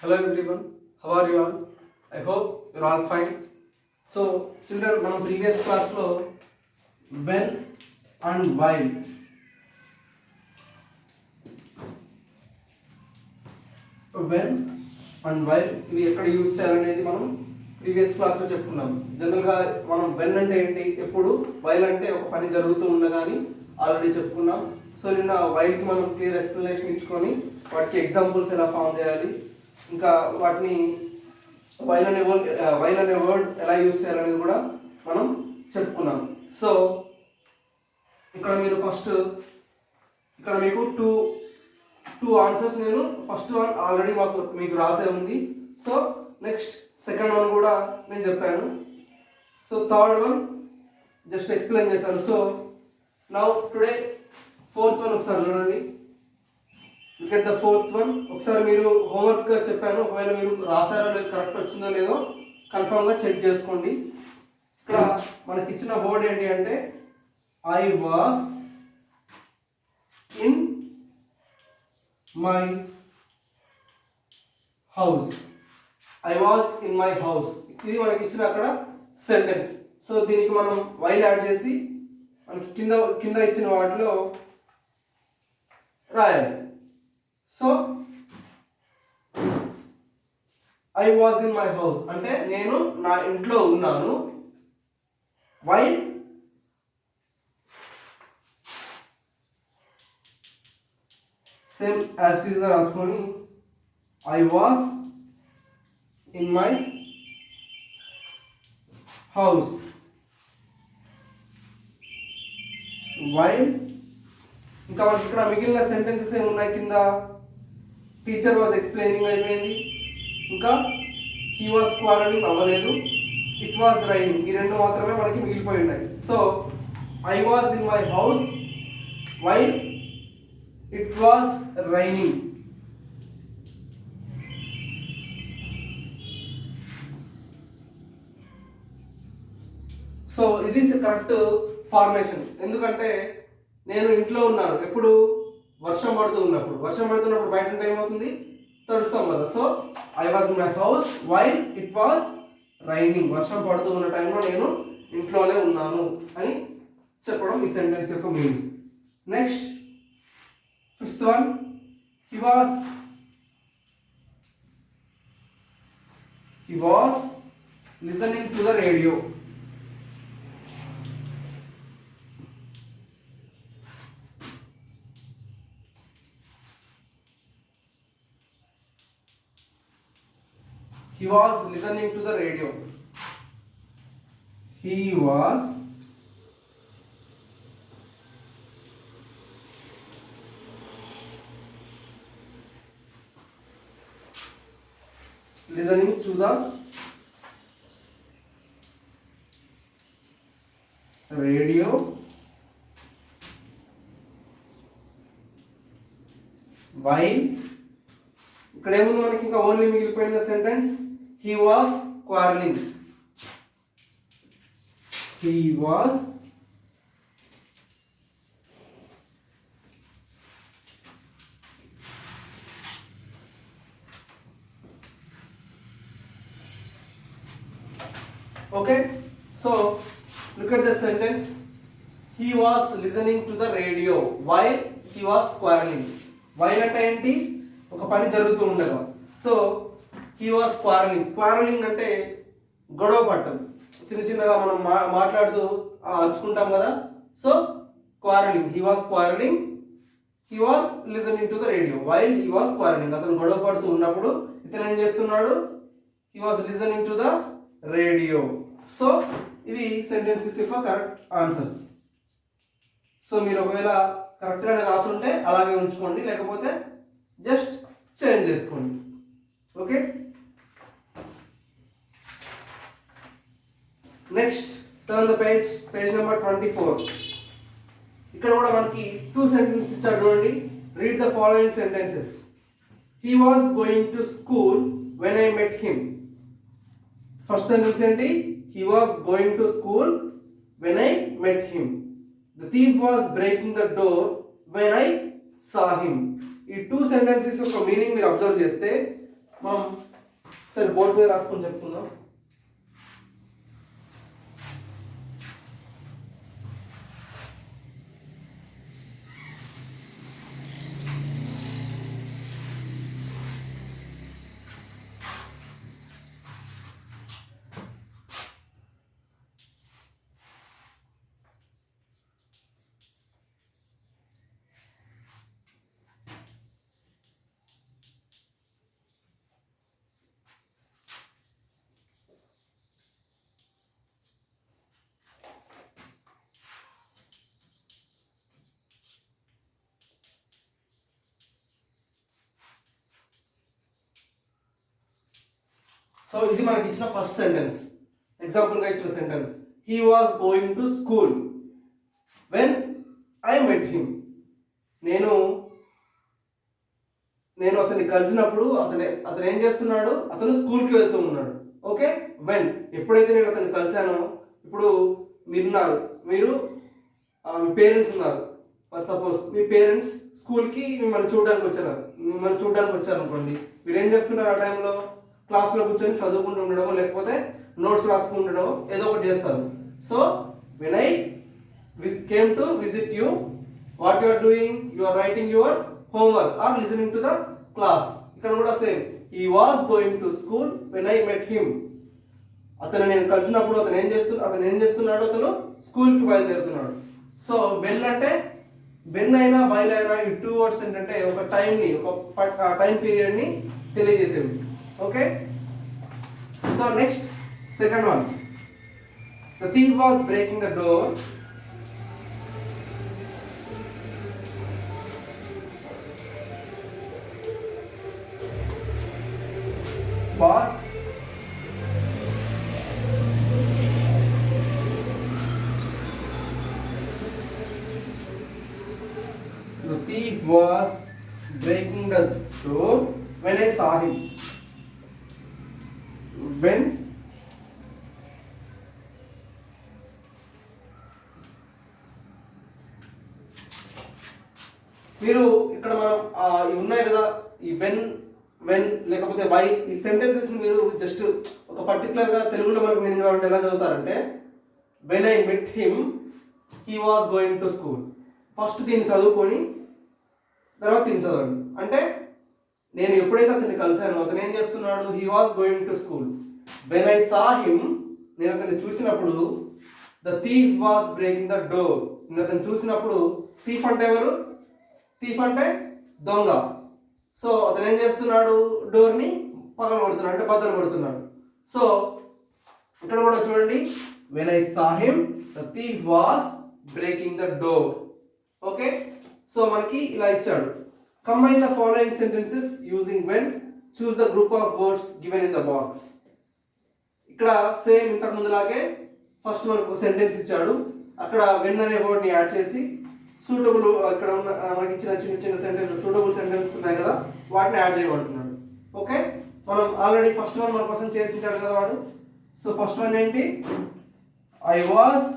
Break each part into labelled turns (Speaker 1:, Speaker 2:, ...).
Speaker 1: Hello everyone, how are you all? I hope you're all fine. So, children, మన previous class లో when and while ఇవి ఎక్కడ use చేయాలనేది మనం previous క్లాస్లో చెప్పుకున్నాం. జనరల్గా మనం వెన్ అంటే ఏంటి, ఎప్పుడు, వైల్ అంటే ఒక పని జరుగుతూ ఉండగాని ఆల్రెడీ చెప్పుకున్నాం. సో నిన్న వైల్కి మనం క్లియర్ ఎక్స్ప్లెనేషన్ ఇచ్చుకొని వాటికి ఎగ్జాంపుల్స్ ఎలా ఫామ్ చేయాలి, ఇంకా వాటిని వైల్ అనే వర్డ్ ఎలా యూజ్ చేయాలనేది కూడా మనం చెప్పుకున్నాం. సో ఇక్కడ మీకు టూ ఆన్సర్స్ నేను ఫస్ట్ వన్ ఆల్రెడీ మీకు రాసే ఉంది. సో నెక్స్ట్ సెకండ్ వన్ కూడా నేను చెప్పాను. So third one just explain చేశాను. So now today fourth one ఒకసారి చూడండి. Look at the fourth one. ఒకసారి మీరు హోంవర్క్ చెప్పాను, ఒకవేళ మీరు రాసారో లేదు, కరెక్ట్ వచ్చిందో లేదో కన్ఫామ్గా చెక్ చేసుకోండి. ఇక్కడ మనకి ఇచ్చిన వర్డ్ ఏంటి అంటే I was in my house. I was in my house, ఇది మనకి ఇచ్చిన అక్కడ సెంటెన్స్. సో దీనికి మనం వైల్ యాడ్ చేసి మనకి కింద ఇచ్చిన వాటిలో రాయాలి. So I was in my house అంటే నేను నా ఇంట్లో ఉన్నాను. While same as it is గా రాసుకొని I was in my house. While ఇంకా మనకి ఇక్కడ మిగిలిన సెంటెన్సెస్ ఏమి ఉన్నాయి, కింద టీచర్ వాజ్ ఎక్స్ప్లెయినింగ్ అయిపోయింది, ఇంకా హీ వాజ్ క్వారలింగ్ అవ్వలేదు, ఇట్ వాజ్ రైనింగ్, ఈ రెండు మాత్రమే మనకి మిగిలిపోయి ఉన్నాయి. So I was in my house while it was raining. So ఇది కరెక్ట్ ఫార్మేషన్. ఎందుకంటే నేను ఇంట్లో ఉన్నాను ఎప్పుడు, వర్షం పడుతున్నప్పుడు బయట ఉంటే ఏమవుతుంది, తడుస్తాం కదా. So I was in my house while it was raining, వర్షం పడుతూ ఉన్న టైంలో నేను ఇంట్లోనే ఉన్నాను అని చెప్పడం ఈ సెంటెన్స్ యొక్క meaning. Next fifth one, he was listening to the radio. He was listening to the radio. He was listening to the radio while ఇక్కడ ఏముంది మనకి, ఇంకా ఓన్లీ మిగిలిపోయిన sentence he was quarreling. He was okay. So look at the sentence, he was listening to the radio while he was quarreling. while అంటే ఏంటి, ఒక పని జరుగుతూ ఉండగా. సో హీ వాస్ క్వారలింగ్ అంటే గొడవ పట్టం, చిన్నగా మనం మాట్లాడుతూ అరుచుకుంటాం కదా. So quarrelling, he was listening to the radio while he was quarrelling. అతను గొడవ పడుతూ ఉన్నప్పుడు ఇతను ఏం చేస్తున్నాడు, he was listening to the radio. So ఇవి సెంటెన్సెస్ యొక్క కరెక్ట్ ఆన్సర్స్. సో మీరు ఒకవేళ కరెక్ట్గానే రాసుంటే అలాగే ఉంచుకోండి, లేకపోతే జస్ట్ చేంజ్ చేసుకోండి. Okay. Next turn the page number 24. ఇక్కడ కూడా మనకి టూ సెంటెన్సెస్ ఇచ్చారు చూడండి. Read the following sentences. He was going to school when I met him. First sentence ఏంటి, he was going to school when I met him. The thief was breaking the door when I saw him. ఈ two sentences యొక్క meaning మీరు observe చేస్తే మనం సరే board మీద రాసుకొని చెప్పుకుందాం. సో ఇది మనకి ఇచ్చిన ఫస్ట్ సెంటెన్స్, ఎగ్జాంపుల్గా ఇచ్చిన sentence. He was going to school when I met him. నేను అతన్ని కలిసినప్పుడు అతను ఏం చేస్తున్నాడు, అతను స్కూల్కి వెళ్తూ ఉన్నాడు. ఓకే, వెన్ ఎప్పుడైతే నేను అతన్ని కలిశానో, ఇప్పుడు మీరు మీ పేరెంట్స్ ఉన్నారు. ఫర్ సపోజ్ మీ పేరెంట్స్ స్కూల్కి మిమ్మల్ని చూడడానికి వచ్చారు అనుకోండి. మీరు ఏం చేస్తున్నారు ఆ టైంలో? క్లాస్లో కూర్చొని చదువుకుంటూ ఉండడమో లేకపోతే నోట్స్ రాసుకుంటడమో ఏదో ఒకటి చేస్తారు. So when I came to visit you, what you are doing? You are writing your homework or listening to the class. ఇక్కడ కూడా same, he was going to school when I met him. అతను నేను కలిసినప్పుడు అతను ఏం చేస్తున్నాడు? అతను స్కూల్కి బయలుదేరుతున్నాడు. సో వెన్ అంటే వెన్ అయినా వైల్ అయినా ఈ టూ వర్డ్స్ ఏంటంటే ఒక టైంని, ఒక టైం పీరియడ్ని తెలియజేసేవి. Okay, so next second one. The thief was breaking the door. The thief was breaking the door when I saw him. When మీరు ఇక్కడ మనం ఇవి ఉన్నాయి కదా, ఈ వెన్ లేకపోతే వై, ఈ సెంటెన్సెస్ మీరు జస్ట్ ఒక పర్టికులర్గా తెలుగులో మనకు మీనింగ్ రావాలంటే ఎలా చదువుతారంటే, when I met him he was going to school. First దీన్ని చదువుకొని తర్వాత దీన్ని చదవండి. అంటే నేను ఎప్పుడైతే అతన్ని కలిశానో అతను ఏం చేస్తున్నాడు? He was going to school. When I saw him, నేను అతన్ని చూసినప్పుడు, the thief was breaking the door. నేను అతను చూసినప్పుడు, థీఫ్ అంటే ఎవరు? థీఫ్ అంటే దొంగ. సో అతను ఏం చేస్తున్నాడు? డోర్ని పగలగొడుతున్నాడు, అంటే బద్దలు కొడుతున్నాడు. సో ఇక్కడ కూడా చూడండి, when I saw him the thief was breaking the door. Okay, so మనకి ఇలా ఇచ్చాడు. Combine the following sentences using when, choose the group of words given in the box. ఇక్కడ సేమ్ ఇంతకు ముందులాగే ఫస్ట్ మనకు ఒక సెంటెన్స్ ఇచ్చాడు, అక్కడ వెన్ అనే వర్డ్ని యాడ్ చేసి సూటబుల్, ఇక్కడ ఉన్న మనకి ఇచ్చిన చిన్న చిన్న సెంటెన్స్, సూటబుల్ సెంటెన్స్ ఉన్నాయి కదా, వాటిని యాడ్ చేయమంటున్నాడు. ఓకే, మనం ఆల్రెడీ ఫస్ట్ వన్ మన కోసం చేసించాడు కదా వాడు. సో ఫస్ట్ వన్ ఏంటి? I was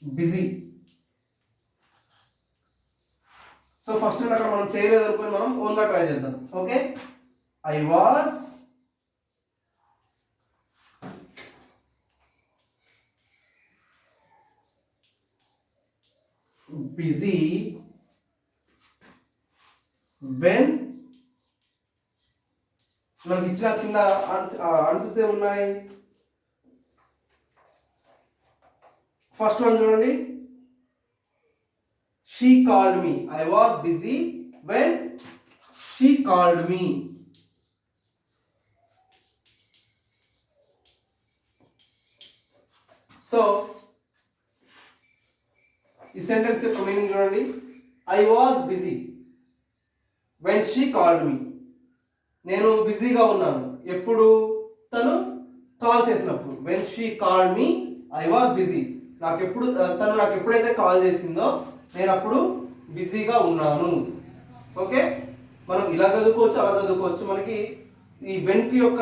Speaker 1: busy. So first అక్కడ మనం చేయలేదు అనుకుని మనం ఓన్గా ట్రై చేద్దాం. Okay, I was busy when, మనకి ఇచ్చిన కింద ఆన్సర్స్ ఏమున్నాయి? ఫస్ట్ వన్ చూడండి, she called me. I was busy when she called me. So ఈ సెంటెన్స్ యొక్క మీనింగ్ చూడండి, I was busy when she called me. నేను బిజీగా ఉన్నాను ఎప్పుడు? తను కాల్ చేసినప్పుడు. when she called me I was busy. తను నాకు ఎప్పుడైతే కాల్ చేసిందో నేను అప్పుడు బిజీగా ఉన్నాను. ఓకే, మనం ఇలా చదువుకోవచ్చు, అలా చదువుకోవచ్చు. మనకి ఈ వెన్ యొక్క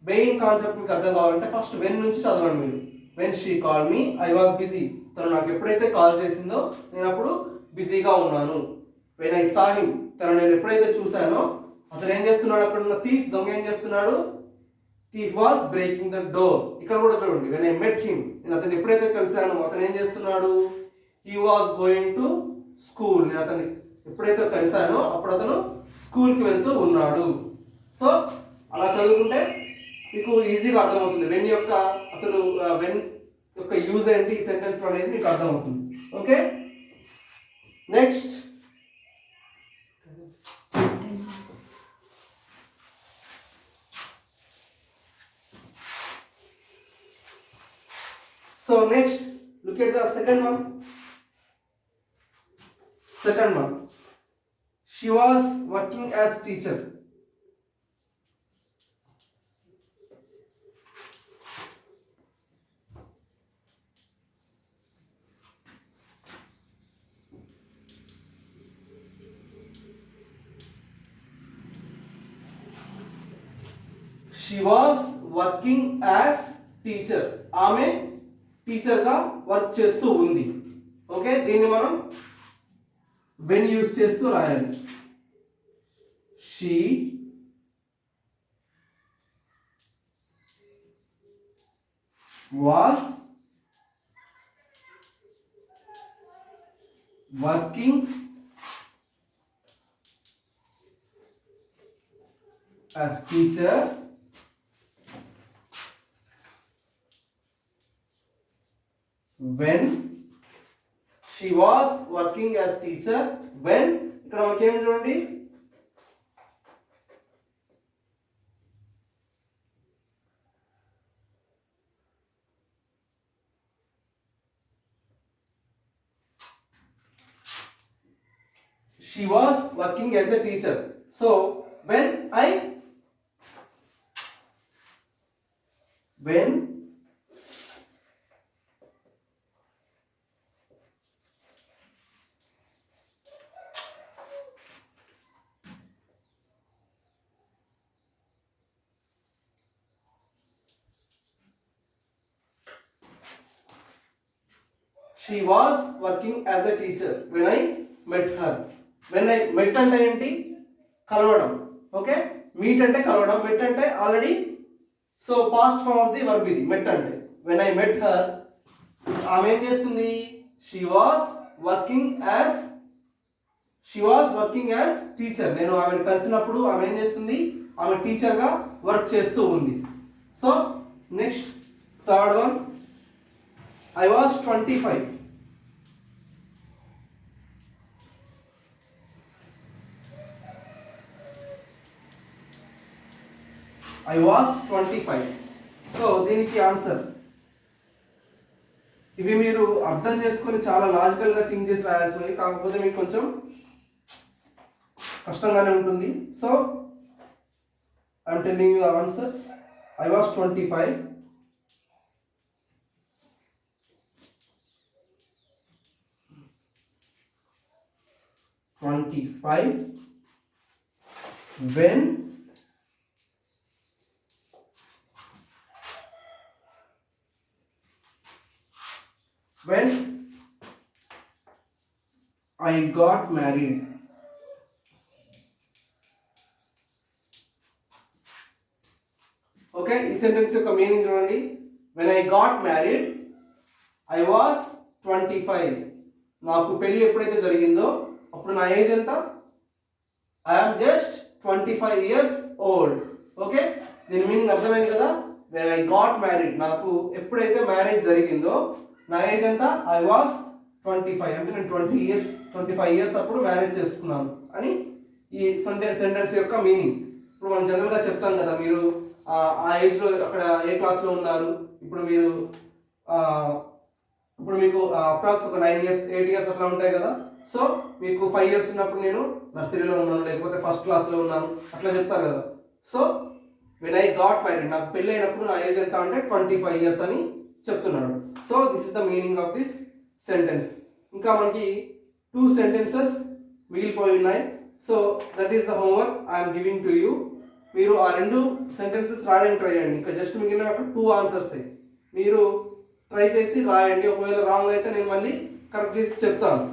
Speaker 1: మెయిన్ కాన్సెప్ట్ మీకు అర్థం కావాలంటే ఫస్ట్ వెన్ నుంచి చదవండి మీరు. When she call me I was busy. తను నాకు ఎప్పుడైతే కాల్ చేసిందో నేను అప్పుడు బిజీగా ఉన్నాను. వెన్ ఐ సా హిమ్ తను నేను ఎప్పుడైతే చూశానో అతను ఏం చేస్తున్నాడు, అక్కడ ఉన్న థీఫ్ దొంగ ఏం చేస్తున్నాడు, thief was breaking the door. ఇక్కడ కూడా చూడండి, వెన్ ఐ మెట్ హిమ్, నేను అతను ఎప్పుడైతే కలిశానో అతను ఏం చేస్తున్నాడు, he was going to school. నేను అతన్ని ఎప్పుడైతే కలిశానో అప్పుడు అతను స్కూల్కి వెళ్తూ ఉన్నాడు. సో అలా చదువుకుంటే మీకు ఈజీగా అర్థమవుతుంది వెన్ యొక్క అసలు వెన్ యొక్క యూజ్ ఏంటి ఈ సెంటెన్స్ అనేది మీకు అర్థమవుతుంది. Okay, next so next look at the second one. She was working as teacher. She was working as teacher. ఆమె టీచర్గా వర్క్ చేస్తూ ఉంది. ఓకే, దీన్ని మనం వెన్ యూజ్ చేస్తూ రాయాలి. She was working as teacher when she was working as teacher when ఇక్కడ మనకి ఏం చూడండి, she was working as a teacher. So when she was working as a teacher when I met her. when I met అంటే ఏంటి, కలవడం. Okay, meet అంటే కలవడం, met అంటే ఆల్రెడీ, so past form of the verb ఇది మెట్ అంటే. when I met her ఆమె ఏం చేస్తుంది, she was working as teacher. నేను ఆమెను కలిసినప్పుడు ఆమె ఏం చేస్తుంది, ఆమె టీచర్గా వర్క్ చేస్తూ ఉంది. So next third one, I was 25. I was 25. So దీనికి ఆన్సర్ ఇవి మీరు అర్థం చేసుకొని చాలా లాజికల్గా థింక్ చేసి రాయాల్సినవి, కాకపోతే మీకు కొంచెం కష్టంగానే ఉంటుంది. So I'm telling you the answers. I was 25. when I got married. Okay, ఈ సెంటెన్స్ యొక్క మీనింగ్ చూడండి. when I got married I was 25. నాకు పెళ్ళి ఎప్పుడైతే జరిగిందో అప్పుడు నా ఏజ్ ఎంత, I am just 25 years old. Okay, దీని మీనింగ్ అర్థమైంది కదా. when I got married నాకు ఎప్పుడైతే మ్యారేజ్ జరిగిందో నా ఏజ్ ఎంత, I was 25. అంటే నేను 25 ఇయర్స్ అప్పుడు మ్యారేజ్ చేసుకున్నాను అని ఈ సెంటెన్స్ యొక్క మీనింగ్. ఇప్పుడు మనం జనరల్గా చెప్తాం కదా, మీరు ఆ ఏజ్లో అక్కడ ఏ క్లాస్లో ఉన్నారు, ఇప్పుడు మీకు అప్రాక్స్ ఒక 9 years 8 years అట్లా ఉంటాయి కదా. సో మీకు 5 years ఉన్నప్పుడు నేను నర్సరీలో ఉన్నాను, లేకపోతే ఫస్ట్ క్లాస్లో ఉన్నాను అట్లా చెప్తారు కదా. So when I got married నాకు పెళ్ళి అయినప్పుడు నా ఏజ్ ఎంత అంటే 25 years అని చెప్తున్నాడు. So this is the meaning of this sentence. ఇంకా మనకి 2 sentences మిగిలిపోయి ఉన్నాయి. So that is the homework I'm giving to you. మీరు ఆ 2 sentences రాయడానికి ట్రై చేయండి. ఇంకా జస్ట్ మిగిలిన 2 answers మీరు ట్రై చేసి రాయండి. ఒకవేళ రాంగ్ అయితే నేను మళ్ళీ కరెక్ట్ చేసి చెప్తాను.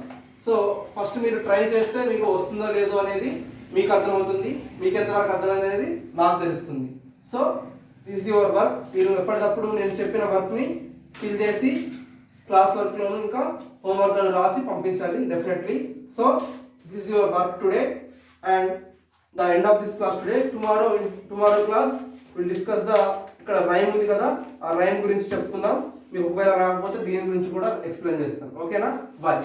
Speaker 1: సో ఫస్ట్ మీరు ట్రై చేస్తే మీకు వస్తుందో లేదో అనేది మీకు అర్థమవుతుంది, మీకు ఎంతవరకు అర్థమైంది అనేది నాకు తెలుస్తుంది. So this your work. మీరు ఎప్పటికప్పుడు నేను చెప్పిన వర్క్ని ఫిల్ చేసి క్లాస్ వర్క్లోను ఇంకా హోంవర్క్లను రాసి పంపించాలి definitely. So this your work today and the end of this class today. Tomorrow class will discuss the, ఇక్కడ రైమ్ ఉంది కదా, ఆ రైమ్ గురించి చెప్పుకుందాం. మీకు ఒకవేళ రాకపోతే దీని గురించి కూడా ఎక్స్ప్లెయిన్ చేస్తాను. ఓకేనా? బాయ్.